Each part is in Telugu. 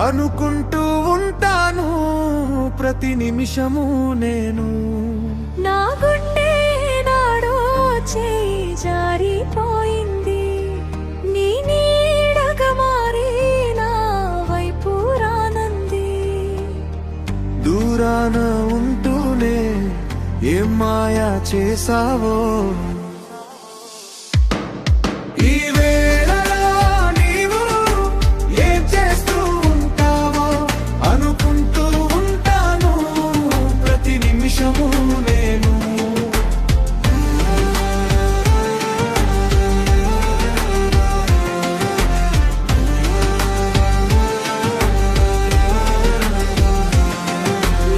అనుకుంటూ ఉంటాను ప్రతి నిమిషము నేను. నా గుండె నాడో చేయి జారిపోయింది, నీ నీడగా మారి నా వైపు రానంది. దూరాన ఉంటూనే ఏం మాయా చేసావో, ఈ వేళలో నీవు ఏం చేస్తూ ఉంటావో అనుకుంటూ ఉంటాను ప్రతి నిమిషము నేను.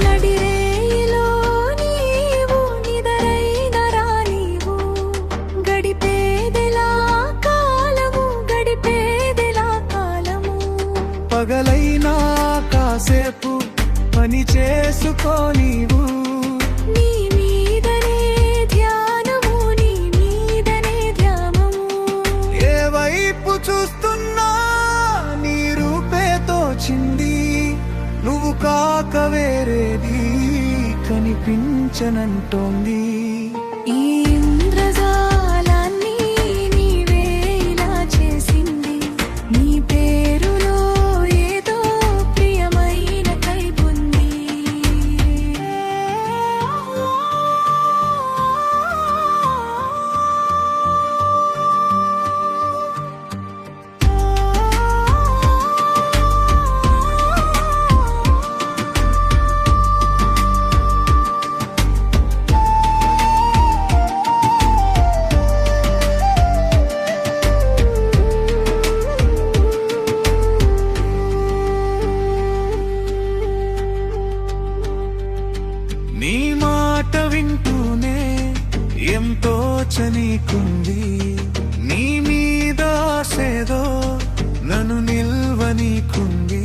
నడిరేయిలో నీవు నిదరైన రానివు, గడిపేదెలా కాలము, గడిపేదెలా కాలము. పగలైనా కాసేపు పని చేసుకో నీవు, నీ మీదనే ధ్యానము, నీ మీదనే ధ్యానము. ఏ వైపు చూస్తున్నా నీ రూపే తోచింది, నువ్వు కాక వేరేది కనిపించనంటోంది. ఈ ఇంద్రజాలాన్ని నీవే ఇలా చేసింది, నీ పేరులో ఏదో ప్రియమైన కైబుంది. నీ మాట వింటూనే ఎంతో చనీకుంది, నీ మీద ఆసేదో నన్ను నిల్వనీకుంది.